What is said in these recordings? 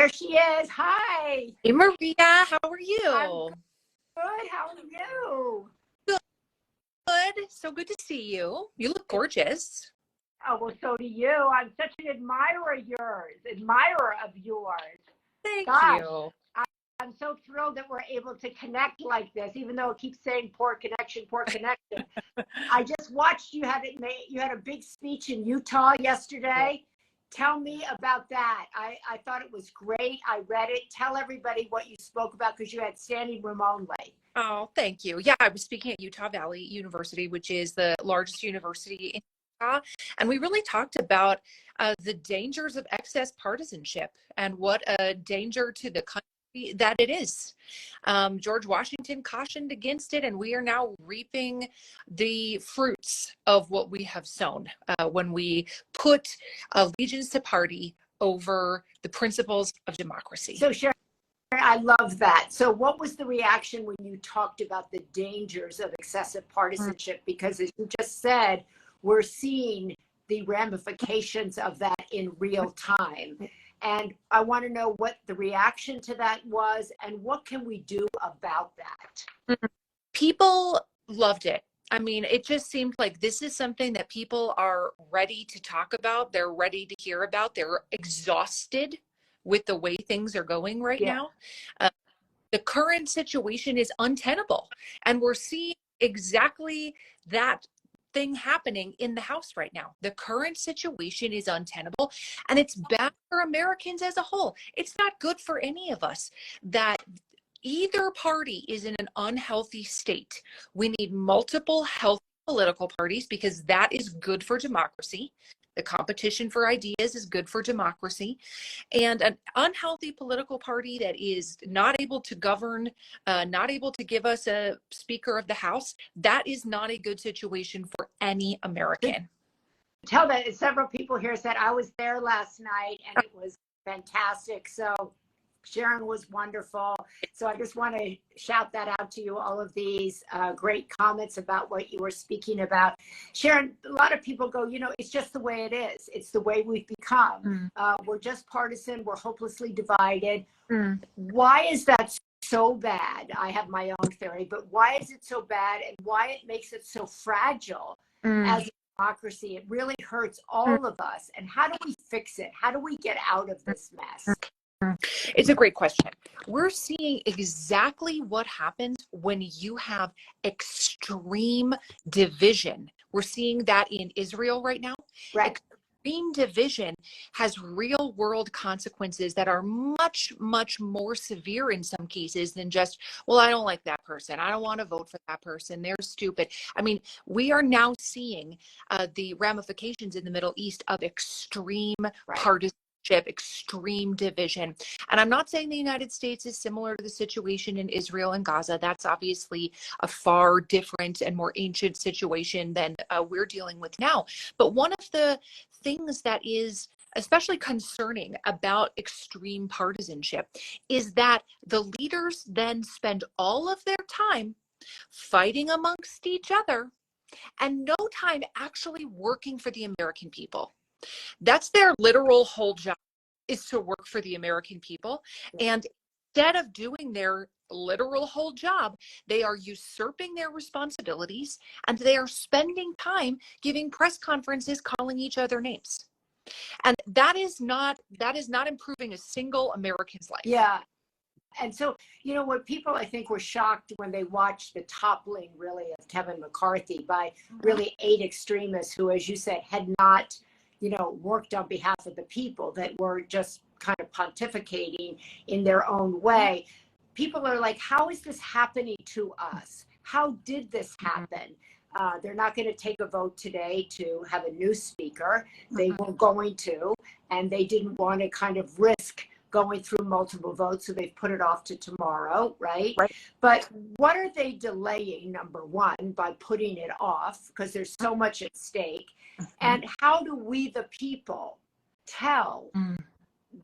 There she is. Hi. Hey Maria, how are I'm you? good. How are you? Good. So good to see you. You look gorgeous. Oh, well, so do you. I'm such an admirer of yours. Thank Gosh, you. I'm so thrilled that we're able to connect like this, even though it keeps saying poor connection, poor connection. I just watched you had a big speech in Utah yesterday. Tell me about that. I thought it was great. I read it. Tell everybody what you spoke about because you had standing room only. Oh, thank you. Yeah, I was speaking at Utah Valley University, which is the largest university in Utah. And we really talked about the dangers of excess partisanship and what a danger to the country that it is. George Washington cautioned against it, and we are now reaping the fruits of what we have sown when we put allegiance to party over the principles of democracy. So, Sharon, I love that. So, what was the reaction when you talked about the dangers of excessive partisanship? Because, as you just said, we're seeing the ramifications of that in real time. And I want to know what the reaction to that was and what can we do about that? People loved it. I mean, it just seemed like this is something that people are ready to talk about. They're ready to hear about. They're exhausted with the way things are going right now. The current situation is untenable. And we're seeing exactly that thing happening in the House right now. The current situation is untenable, and it's bad for Americans as a whole. It's not good for any of us that either party is in an unhealthy state. We need multiple healthy political parties because that is good for democracy. The competition for ideas is good for democracy. And an unhealthy political party that is not able to govern, not able to give us a Speaker of the House, that is not a good situation for any American. Tell that several people here said I was there last night and it was fantastic. So Sharon was wonderful. So I just want to shout that out to you, all of these great comments about what you were speaking about. Sharon, a lot of people go, it's just the way it is. It's the way we've become. We're just partisan. We're hopelessly divided. Why is that so bad? I have my own theory, but why is it so bad and why it makes it so fragile as a democracy? It really hurts all of us. And how do we fix it? How do we get out of this mess? It's a great question. We're seeing exactly what happens when you have extreme division. We're seeing that in Israel right now. Right. Extreme division has real world consequences that are much, much more severe in some cases than just, well, I don't like that person. I don't want to vote for that person. They're stupid. I mean, we are now seeing the ramifications in the Middle East of extreme partisanship, extreme division. And I'm not saying the United States is similar to the situation in Israel and Gaza. That's obviously a far different and more ancient situation than we're dealing with now. But one of the things that is especially concerning about extreme partisanship is that the leaders then spend all of their time fighting amongst each other and no time actually working for the American people. That's their literal whole job, is to work for the American people. And instead of doing their literal whole job, they are usurping their responsibilities and they are spending time giving press conferences calling each other names. And that is not improving a single American's life. Yeah. And so, what people I think were shocked when they watched the toppling really of Kevin McCarthy by really 8 extremists who, as you said, had not worked on behalf of the people, that were just kind of pontificating in their own way. People are like, how is this happening to us? How did this happen? They're not going to take a vote today to have a new speaker. They were going to, and they didn't want to kind of risk going through multiple votes, so they've put it off to tomorrow, right? But what are they delaying, number one, by putting it off? Because there's so much at stake. And how do we, the people, tell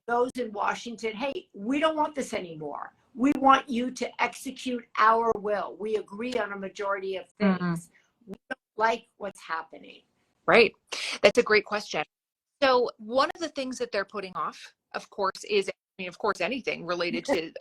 those in Washington, hey, we don't want this anymore. We want you to execute our will. We agree on a majority of things. We don't like what's happening. Right. That's a great question. So one of the things that they're putting off, of course, is mean, of course, anything related to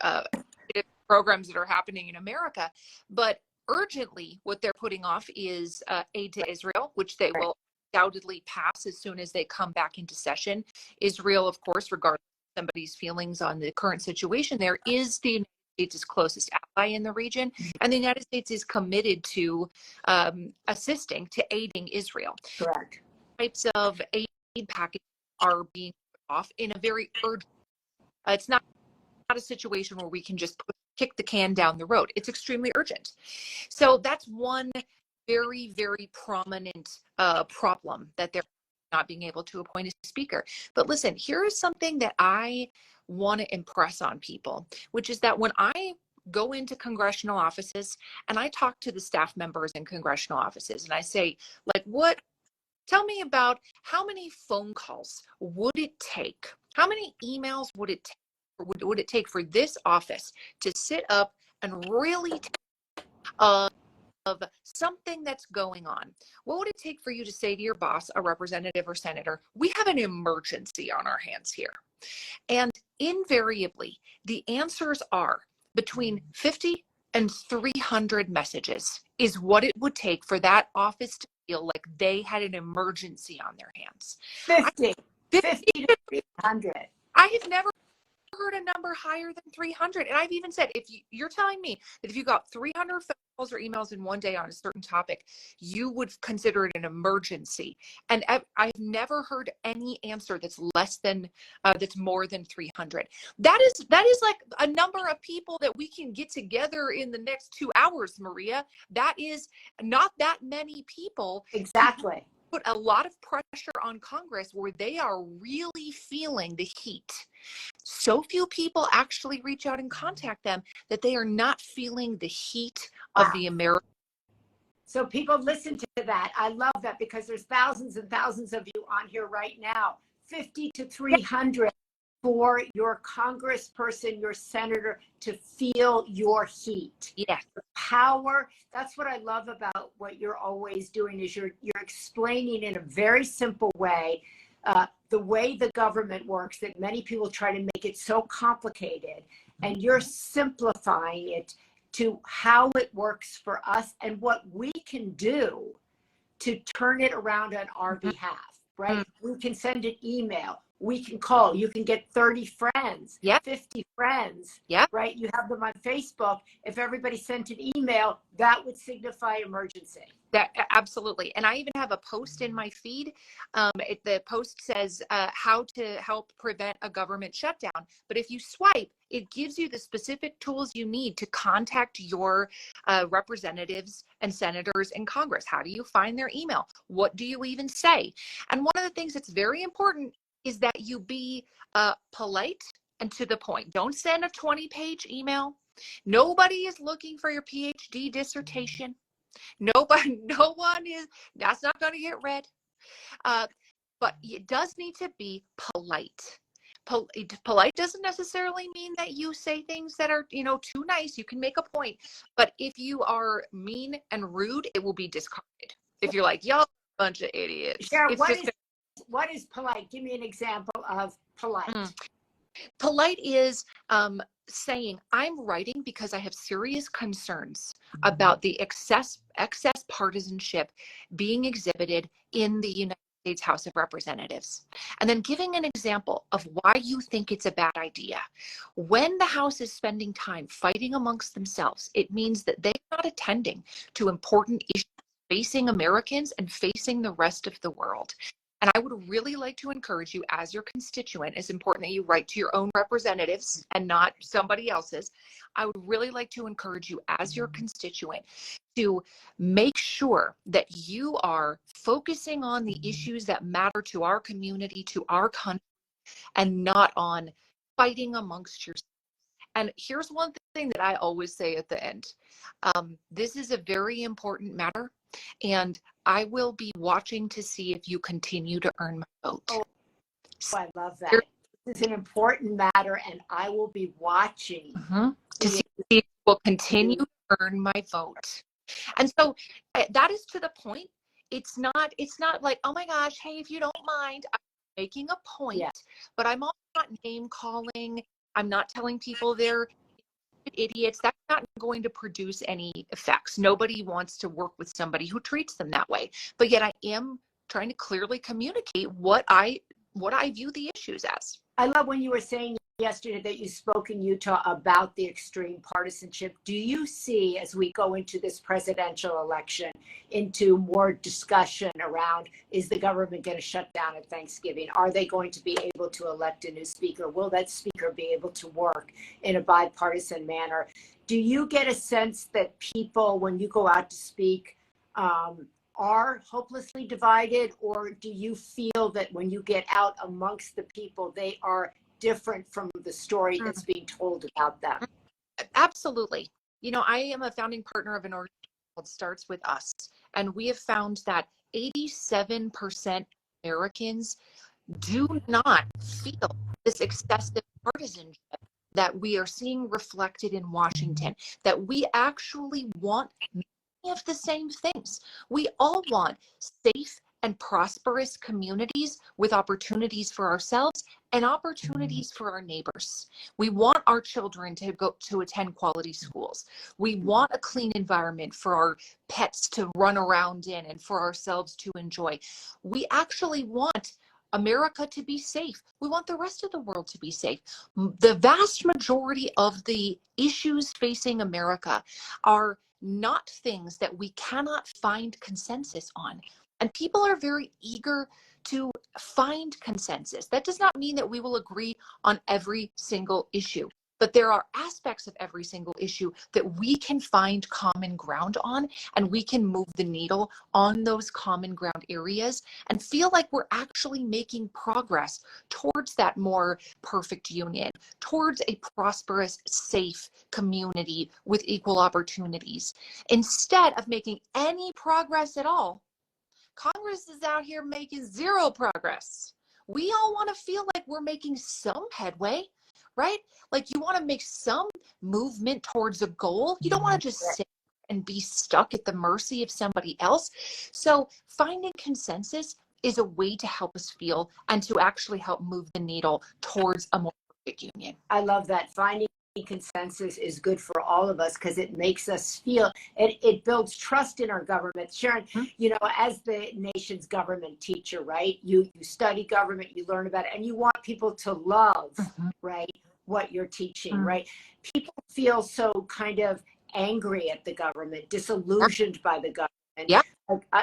programs that are happening in America, but urgently what they're putting off is aid to Israel, which they will undoubtedly pass as soon as they come back into session. Israel, of course, regardless of somebody's feelings on the current situation, there is the United States' closest ally in the region, and the United States is committed to assisting, to aiding Israel. Correct. Types of aid packages are being put off in a very urgent. It's not a situation where we can just kick the can down the road. It's extremely urgent. So that's one very, very prominent problem that they're not being able to appoint a speaker. But listen, here is something that I want to impress on people, which is that when I go into congressional offices and I talk to the staff members in congressional offices and I say, like, tell me about how many phone calls would it take? How many emails would it take? Would it take for this office to sit up and really of something that's going on? What would it take for you to say to your boss, a representative or senator, we have an emergency on our hands here? And invariably, the answers are between 50 and 300 messages is what it would take for that office to feel like they had an emergency on their hands. 50 to 300. I have never heard a number higher than 300. And I've even said, if you're telling me that if you got 300 phone calls or emails in one day on a certain topic, you would consider it an emergency. And I've never heard any answer that's less than, that's more than 300. That is like a number of people that we can get together in the next 2 hours, Maria. That is not that many people. Exactly. Put a lot of pressure on Congress where they are really feeling the heat. So few people actually reach out and contact them that they are not feeling the heat of the American. So people listen to that. I love that because there's thousands and thousands of you on here right now. 50 to 300 for your congressperson, your senator to feel your heat. Yes. The power. That's what I love about what you're always doing is you're explaining in a very simple way the way the government works, that many people try to make it so complicated, and you're simplifying it to how it works for us and what we can do to turn it around on our behalf, right? We can send an email. We can call. You can get 30 friends, 50 friends, right? You have them on Facebook. If everybody sent an email, that would signify emergency. That absolutely. And I even have a post in my feed. The post says how to help prevent a government shutdown. But if you swipe, it gives you the specific tools you need to contact your representatives and senators in Congress. How do you find their email? What do you even say? And one of the things that's very important is that you be polite and to the point. Don't send a 20-page email. Nobody is looking for your PhD dissertation. No one is, that's not going to get read. But it does need to be polite. Polite doesn't necessarily mean that you say things that are, too nice. You can make a point. But if you are mean and rude, it will be discarded. If you're like, y'all bunch of idiots. Sharon, what is polite? Give me an example of polite. Polite is saying, I'm writing because I have serious concerns about the excess partisanship being exhibited in the United States House of Representatives. And then giving an example of why you think it's a bad idea. When the House is spending time fighting amongst themselves, it means that they're not attending to important issues facing Americans and facing the rest of the world. And I would really like to encourage you as your constituent, it's important that you write to your own representatives and not somebody else's. I would really like to encourage you as your constituent to make sure that you are focusing on the issues that matter to our community, to our country, and not on fighting amongst yourselves. And here's one thing that I always say at the end. This is a very important matter, and I will be watching to see if you continue to earn my vote. Oh, I love that. This is an important matter, and I will be watching to see if you will continue to earn my vote. And so that is to the point. It's not like, oh my gosh, hey, if you don't mind, I'm making a point, but I'm also not name calling. I'm not telling people they're idiots. That's not going to produce any effects. Nobody wants to work with somebody who treats them that way. But yet I am trying to clearly communicate what I view the issues as. I love when you were saying yesterday that you spoke in Utah about the extreme partisanship. Do you see, as we go into this presidential election, into more discussion around, is the government going to shut down at Thanksgiving? Are they going to be able to elect a new speaker? Will that speaker be able to work in a bipartisan manner? Do you get a sense that people, when you go out to speak, are hopelessly divided, or do you feel that when you get out amongst the people, they are different from the story that's being told about them? Absolutely. You know, I am a founding partner of an organization called Starts With Us, and we have found that 87% Americans do not feel this excessive partisanship that we are seeing reflected in Washington, that we actually want of the same things. We all want safe and prosperous communities with opportunities for ourselves and opportunities for our neighbors. We want our children to go to attend quality schools. We want a clean environment for our pets to run around in and for ourselves to enjoy. We actually want America to be safe. We want the rest of the world to be safe. The vast majority of the issues facing America are not things that we cannot find consensus on. And people are very eager to find consensus. That does not mean that we will agree on every single issue, but there are aspects of every single issue that we can find common ground on, and we can move the needle on those common ground areas and feel like we're actually making progress towards that more perfect union, towards a prosperous, safe community with equal opportunities. Instead of making any progress at all, Congress is out here making zero progress. We all want to feel like we're making some headway, right? Like you want to make some movement towards a goal. You don't want to just sit and be stuck at the mercy of somebody else. So finding consensus is a way to help us feel and to actually help move the needle towards a more perfect union. I love that. Finding consensus is good for all of us because it makes us feel, it builds trust in our government. Sharon, you know, as the nation's government teacher, right? You study government, you learn about it, and you want people to love, right, what you're teaching, right? People feel so kind of angry at the government, disillusioned by the government. Yeah.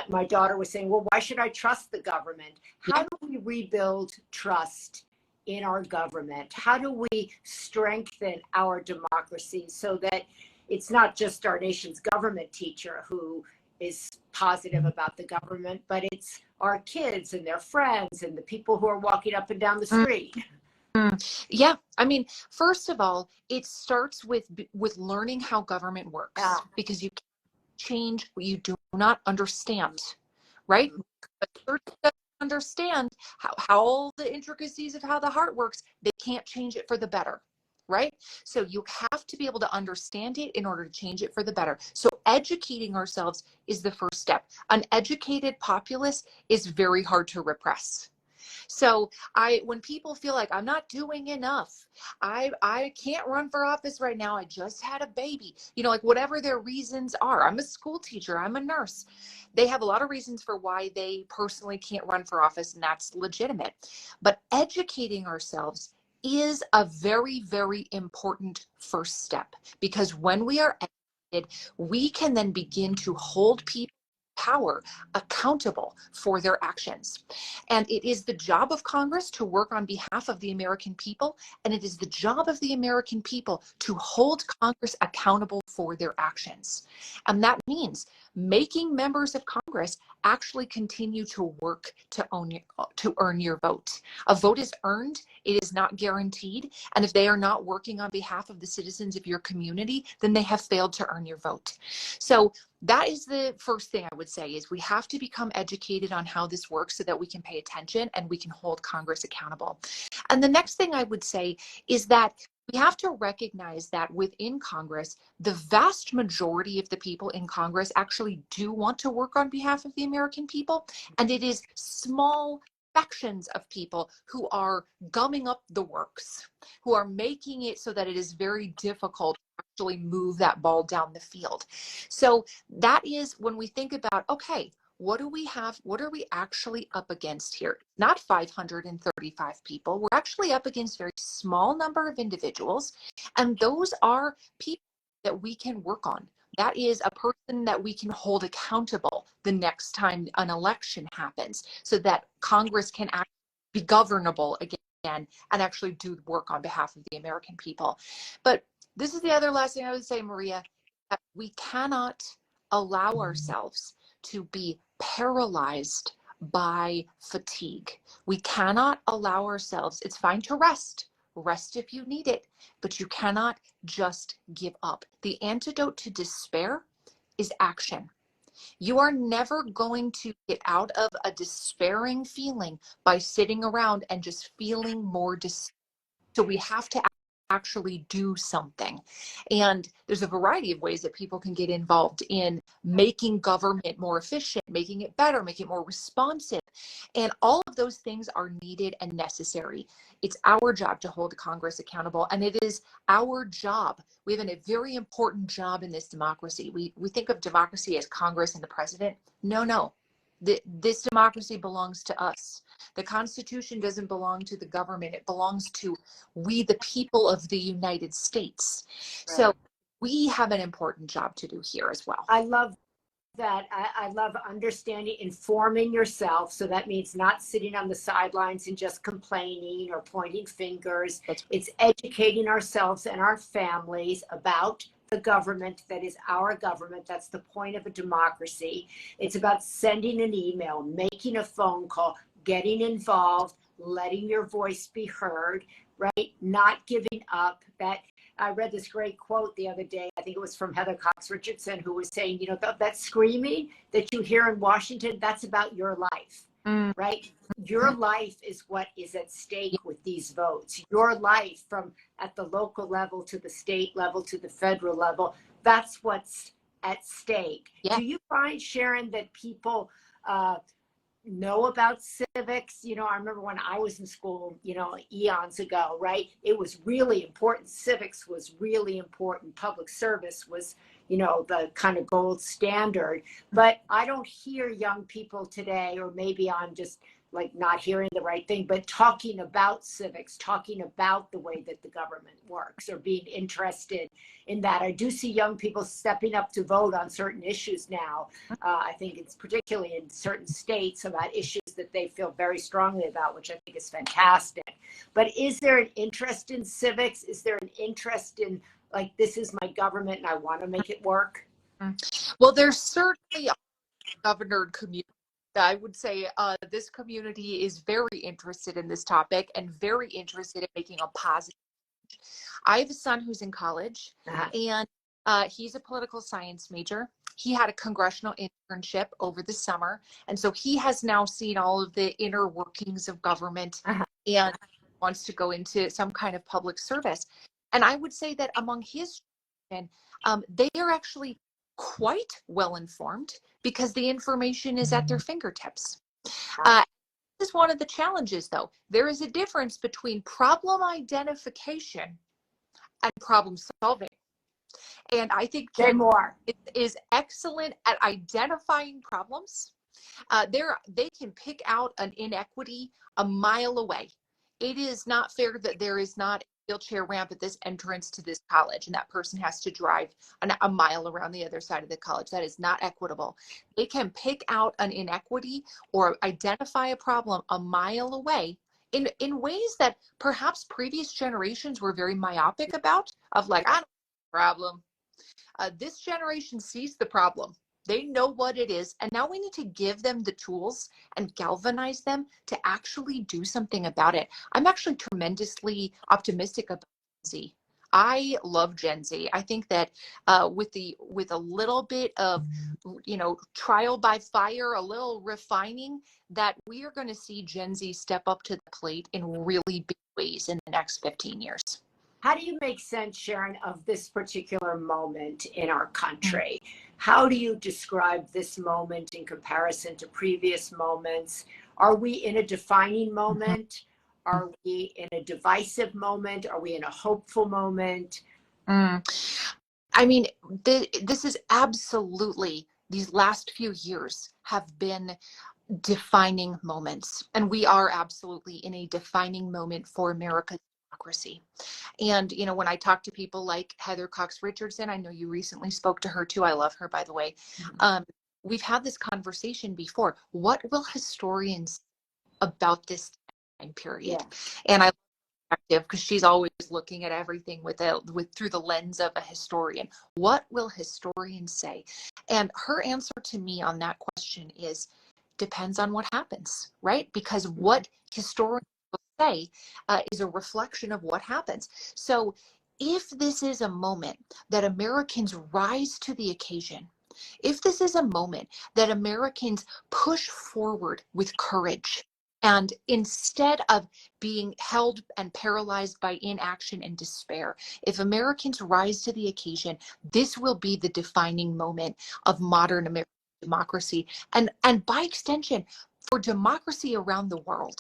My daughter was saying, well, why should I trust the government? How do we rebuild trust in our government? How do we strengthen our democracy so that it's not just our nation's government teacher who is positive about the government, but it's our kids and their friends and the people who are walking up and down the street? Yeah, I mean, first of all, it starts with learning how government works, because you can't change what you do not understand, right? But understand how all the intricacies of how the heart works, they can't change it for the better, right? So you have to be able to understand it in order to change it for the better. So educating ourselves is the first step. An educated populace is very hard to repress. So when people feel like I'm not doing enough, I can't run for office right now, I just had a baby, you know, like whatever their reasons are. I'm a school teacher, I'm a nurse. They have a lot of reasons for why they personally can't run for office, and that's legitimate. But educating ourselves is a very, very important first step, because when we are educated, we can then begin to hold people power accountable for their actions. And it is the job of Congress to work on behalf of the American people, and it is the job of the American people to hold Congress accountable for their actions. And that means making members of Congress actually continue to work to earn your vote. A vote is earned, it is not guaranteed, and if they are not working on behalf of the citizens of your community, then they have failed to earn your vote. So that is the first thing I would say, is we have to become educated on how this works so that we can pay attention and we can hold Congress accountable. And the next thing I would say is that we have to recognize that within Congress, the vast majority of the people in Congress actually do want to work on behalf of the American people. And it is small factions of people who are gumming up the works, who are making it so that it is very difficult to actually move that ball down the field. So that is when we think about, okay, what do we have? What are we actually up against here? Not 535 people. We're actually up against a very small number of individuals. And those are people that we can work on. That is a person that we can hold accountable the next time an election happens so that Congress can actually be governable again and actually do work on behalf of the American people. But this is the other last thing I would say, Maria, that we cannot allow ourselves to be paralyzed by fatigue. We cannot allow ourselves, it's fine to rest if you need it, but you cannot just give up. The antidote to despair is action. You are never going to get out of a despairing feeling by sitting around and just feeling more despair. So we have to actually do something. And there's a variety of ways that people can get involved in making government more efficient, making it better, making it more responsive. And all of those things are needed and necessary. It's our job to hold Congress accountable. And it is our job. We have a very important job in this democracy. We think of democracy as Congress and the president. No. This democracy belongs to us. The Constitution doesn't belong to the government. It belongs to we, the people of the United States. Right. So we have an important job to do here as well. I love that. I love understanding, informing yourself. So that means not sitting on the sidelines and just complaining or pointing fingers. It's educating ourselves and our families about the government that is our government. That's the point of a democracy. It's about sending an email, making a phone call, getting involved, letting your voice be heard, right? Not giving up. That I read this great quote the other day. I think it was from Heather Cox Richardson, who was saying, you know, that screaming that you hear in Washington, that's about your life, right? Your life is what is at stake with these votes. Your life from at the local level to the state level to the federal level, that's what's at stake. Yeah. Do you find, Sharon, that people know about civics? You know, I remember when I was in school, you know, eons ago, right? It was really important. Civics was really important. Public service was, you know, the kind of gold standard. But I don't hear young people today, or maybe I'm just like not hearing the right thing, but talking about civics, talking about the way that the government works, or being interested in that. I do see young people stepping up to vote on certain issues now. I think it's particularly in certain states about issues that they feel very strongly about, which I think is fantastic. But is there an interest in civics? Is there an interest in, like, this is my government and I want to make it work? Well, there's certainly a governor community. I would say this community is very interested in this topic and very interested in making a positive change. I have a son who's in college, and he's a political science major. He had a congressional internship over the summer, and so he has now seen all of the inner workings of government and wants to go into some kind of public service. And I would say that among his children, they are actually quite well informed because the information is at their fingertips. This is one of the challenges, though. There is a difference between problem identification and problem solving. And I think Jen is excellent at identifying problems. They can pick out an inequity a mile away. It is not fair that there is not wheelchair ramp at this entrance to this college and that person has to drive a mile around the other side of the college. That is not equitable. They can pick out an inequity or identify a problem a mile away in ways that perhaps previous generations were very myopic about, of like, I don't have a problem. This generation sees the problem. They know what it is. And now we need to give them the tools and galvanize them to actually do something about it. I'm actually tremendously optimistic about Gen Z. I love Gen Z. I think that with a little bit of, you know, trial by fire, a little refining, that we are going to see Gen Z step up to the plate in really big ways in the next 15 years. How do you make sense, Sharon, of this particular moment in our country? How do you describe this moment in comparison to previous moments? Are we in a defining moment? Are we in a divisive moment? Are we in a hopeful moment? Mm. I mean, this is absolutely, these last few years have been defining moments. And we are absolutely in a defining moment for America's democracy. And, you know, when I talk to people like Heather Cox Richardson, I know you recently spoke to her too. I love her, by the way. We've had this conversation before. What will historians about this time period? Yeah. And I because she's always looking at everything with through the lens of a historian. What will historians say? And her answer to me on that question is depends on what happens, right? Because what historians will say is a reflection of what happens. So if this is a moment that Americans rise to the occasion, if this is a moment that Americans push forward with courage, and instead of being held and paralyzed by inaction and despair, if Americans rise to the occasion, this will be the defining moment of modern American democracy, and by extension, for democracy around the world.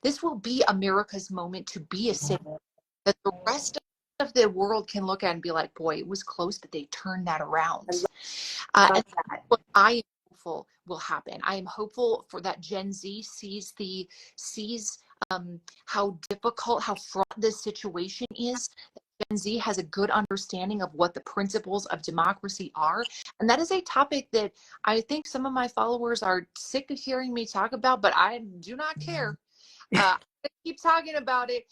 This will be America's moment to be a citizen that the rest of the world can look at and be like, boy, it was close, but they turned that around. And what I am hopeful will happen. I am hopeful for that Gen Z sees how difficult, how fraught this situation is. Gen Z has a good understanding of what the principles of democracy are. And that is a topic that I think some of my followers are sick of hearing me talk about, but I do not care. I keep talking about it.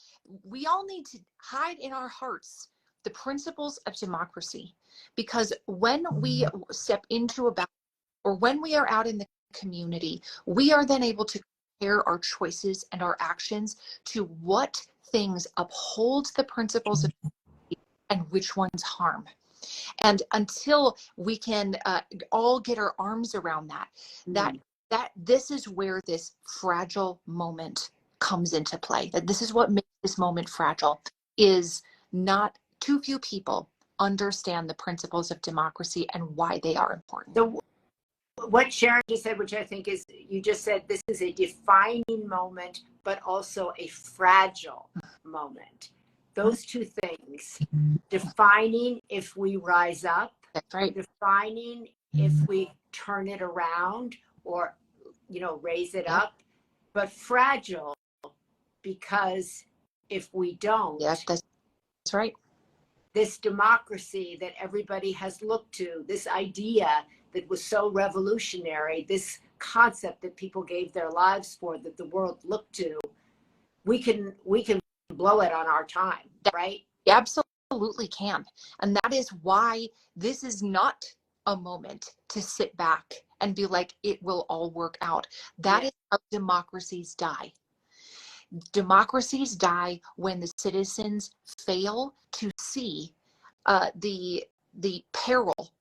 We all need to hide in our hearts the principles of democracy, because when we step into a battle, or when we are out in the community, we are then able to compare our choices and our actions to what things uphold the principles of democracy and which ones harm. And until we can all get our arms around that this is where this fragile moment comes into play. That this is what makes this moment fragile, is not too few people understand the principles of democracy and why they are important. So what Sharon just said, which I think is, you just said this is a defining moment, but also a fragile moment. Those two things, defining if we rise up, That's right. defining if we turn it around or, you know, raise it up, but fragile because if we don't, Yes, that's right. This democracy that everybody has looked to, this idea that was so revolutionary, this concept that people gave their lives for, that the world looked to, we can blow it on our time, right? You absolutely can. And that is why this is not a moment to sit back and be like, it will all work out. That is how democracies die. Democracies die when the citizens fail to see the peril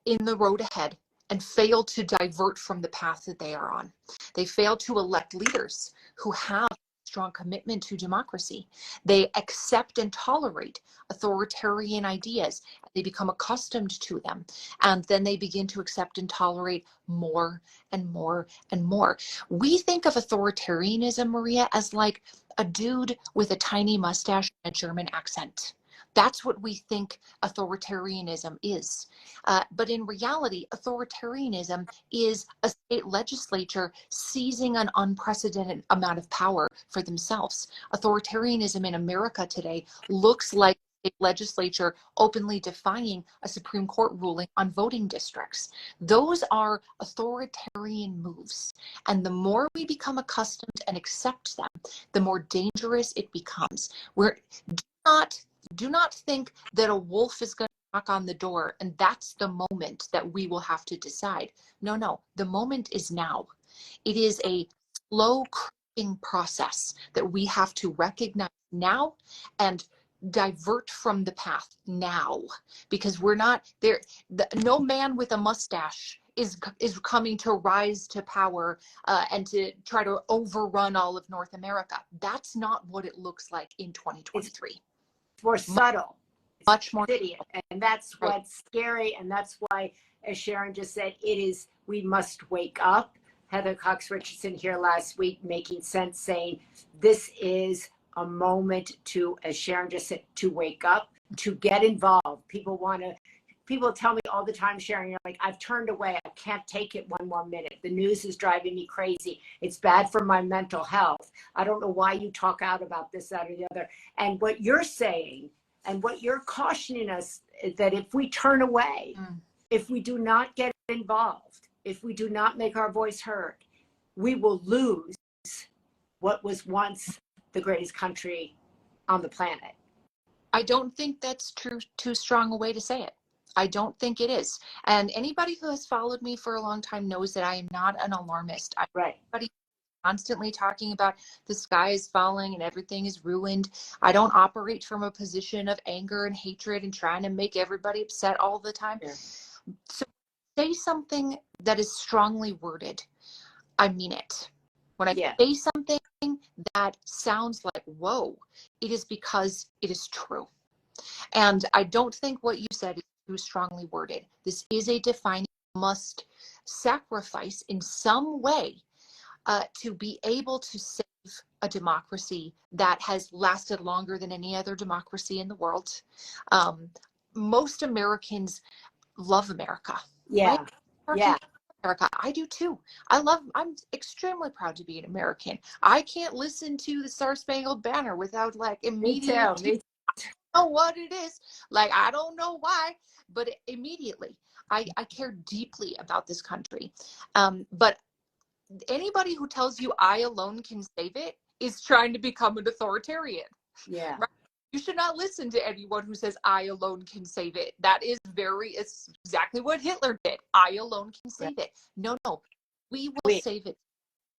in the road ahead and fail to divert from the path that they are on. They fail to elect leaders who have strong commitment to democracy. They accept and tolerate authoritarian ideas. They become accustomed to them. And then they begin to accept and tolerate more and more and more. We think of authoritarianism, Maria, as like a dude with a tiny mustache and a German accent. That's what we think authoritarianism is. But in reality, authoritarianism is a state legislature seizing an unprecedented amount of power for themselves. Authoritarianism in America today looks like a legislature openly defying a Supreme Court ruling on voting districts. Those are authoritarian moves. And the more we become accustomed and accept them, the more dangerous it becomes. Do not think that a wolf is going to knock on the door and that's the moment that we will have to decide. No, the moment is now. It is a slow creeping process that we have to recognize now and divert from the path now, because we're not there. No man with a mustache is coming to rise to power and to try to overrun all of North America. That's not what it looks like in 2023. More subtle, much more insidious, and that's what's scary. And that's why, as Sharon just said, we must wake up. Heather Cox Richardson here last week, making sense, saying this is a moment to, as Sharon just said, to wake up, to get involved. People tell me all the time, Sharon, you're like, I've turned away. I can't take it one more minute. The news is driving me crazy. It's bad for my mental health. I don't know why you talk out about this, that, or the other. And what you're saying and what you're cautioning us is that if we turn away, if we do not get involved, if we do not make our voice heard, we will lose what was once the greatest country on the planet. I don't think that's too strong a way to say it. I don't think it is. And anybody who has followed me for a long time knows that I am not an alarmist. Right. Everybody constantly talking about the sky is falling and everything is ruined. I don't operate from a position of anger and hatred and trying to make everybody upset all the time. Yeah. So say something that is strongly worded. I mean it. When I say something that sounds like, whoa, it is because it is true. And I don't think what you said is too strongly worded. This is a defining must sacrifice in some way to be able to save a democracy that has lasted longer than any other democracy in the world. Most Americans love America. Yeah. Right? Yeah. America. I do too. I'm extremely proud to be an American. I can't listen to the Star Spangled Banner without like immediately know what it is. Like, I don't know why, but immediately I care deeply about this country. But anybody who tells you I alone can save it is trying to become an authoritarian. Yeah. Right? You should not listen to anyone who says I alone can save it. It's exactly what Hitler did. I alone can save it. No, we will save it.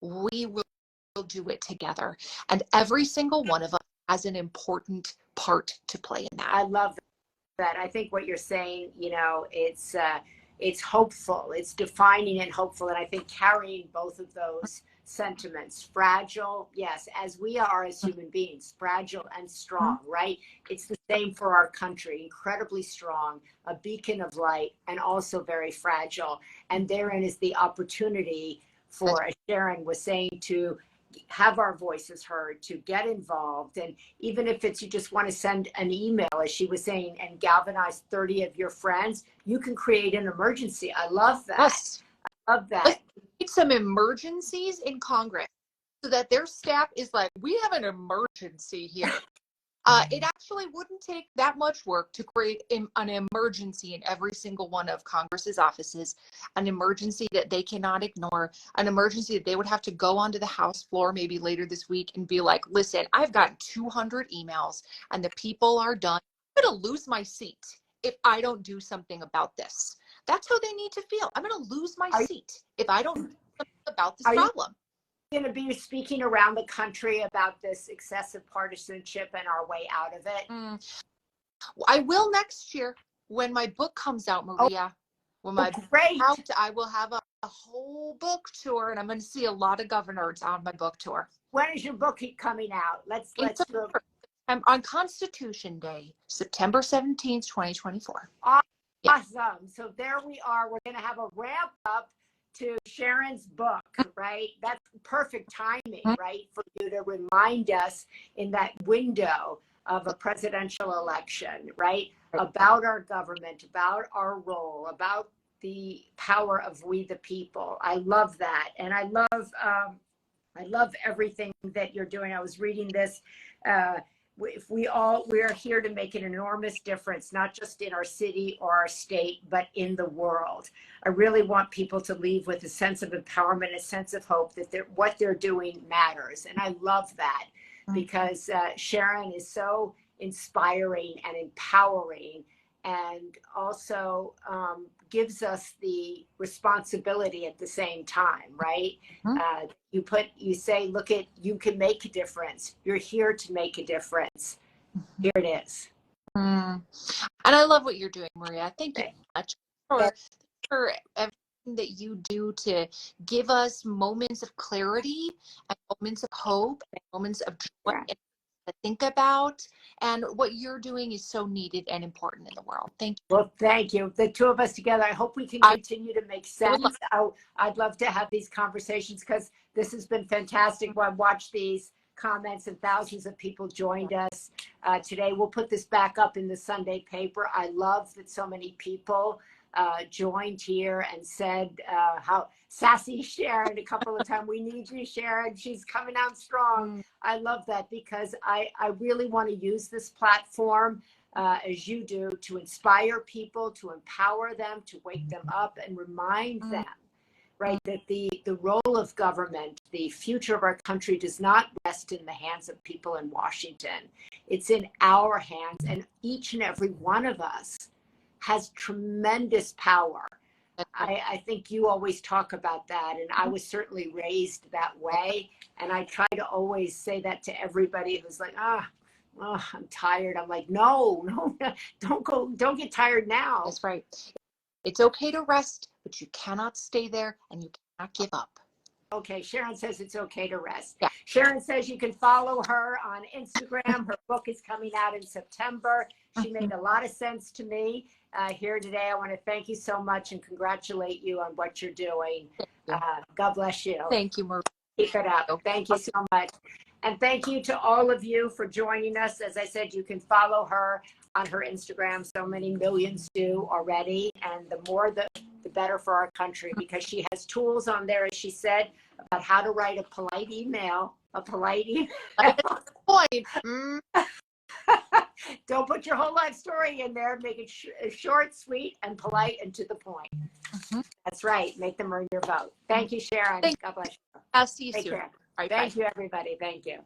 We will do it together. And every single one of us has an important part to play in that. I love that. I think what you're saying, it's hopeful, it's defining and hopeful. And I think carrying both of those sentiments, fragile, yes, as we are as human beings, fragile and strong, right? It's the same for our country, incredibly strong, a beacon of light, and also very fragile. And therein is the opportunity for, as Sharon was saying, to have our voices heard, to get involved. And even if it's you just want to send an email, as she was saying, and galvanize 30 of your friends, you can create an emergency. I love that. Yes. I love that. Let's create some emergencies in Congress so that their staff is like, we have an emergency here. It actually wouldn't take that much work to create an emergency in every single one of Congress's offices, an emergency that they cannot ignore, an emergency that they would have to go onto the House floor maybe later this week and be like, listen, I've gotten 200 emails and the people are done. I'm going to lose my seat if I don't do something about this. That's how they need to feel. I'm going to lose my seat if I don't do something about this problem. Going to be speaking around the country about this excessive partisanship and our way out of it? I will next year when my book comes out, Maria. When my book comes out, I will have a whole book tour, and I'm going to see a lot of governors on my book tour. When is your book coming out? Let's do it. On Constitution Day, September 17th, 2024. Awesome. Yeah. So there we are. We're going to have a ramp up to Sharon's book, right? That's perfect timing, right? For you to remind us in that window of a presidential election, right? About our government, about our role, about the power of we the people. I love that. And I love everything that you're doing. I was reading this, we are here to make an enormous difference, not just in our city or our state, but in the world. I really want people to leave with a sense of empowerment, a sense of hope that what they're doing matters. And I love that because Sharon is so inspiring and empowering, and also gives us the responsibility at the same time, right? You say, look, you can make a difference. You're here to make a difference. Here it is. And I love what you're doing, Maria. Thank you so much for everything that you do to give us moments of clarity and moments of hope and moments of joy and to think about. And what you're doing is so needed and important in the world. Thank you. Well, thank you. The two of us together, I hope we can continue to make I would sense. I'd love to have these conversations because this has been fantastic. I've watched these comments and thousands of people joined us today. We'll put this back up in the Sunday paper. I love that so many people joined here and said how sassy Sharon a couple of times. We need you, Sharon. She's coming out strong. I love that because I really want to use this platform as you do to inspire people, to empower them, to wake them up and remind them, right, that the role of government, the future of our country does not rest in the hands of people in Washington. It's in our hands, and each and every one of us has tremendous power. I think you always talk about that, and I was certainly raised that way, and I try to always say that to everybody who's like, I'm tired. I'm like, no, don't get tired now. That's right. It's okay to rest, but you cannot stay there and you cannot give up. Okay, Sharon says it's okay to rest. Yeah. Sharon says you can follow her on Instagram. Her book is coming out in September. She made a lot of sense to me here today. I want to thank you so much and congratulate you on what you're doing. God bless you. Thank you, Marie. Keep it up. Thank you so much. And thank you to all of you for joining us. As I said, you can follow her on her Instagram. So many millions do already. And the more, the better for our country, because she has tools on there, as she said, about how to write a polite email. Don't put your whole life story in there. Make it short, sweet, and polite and to the point. That's right. Make them earn your vote. Thank you, Sharon. God bless you. I'll see you Take soon. care. All right, Thank bye. you, everybody. Thank you.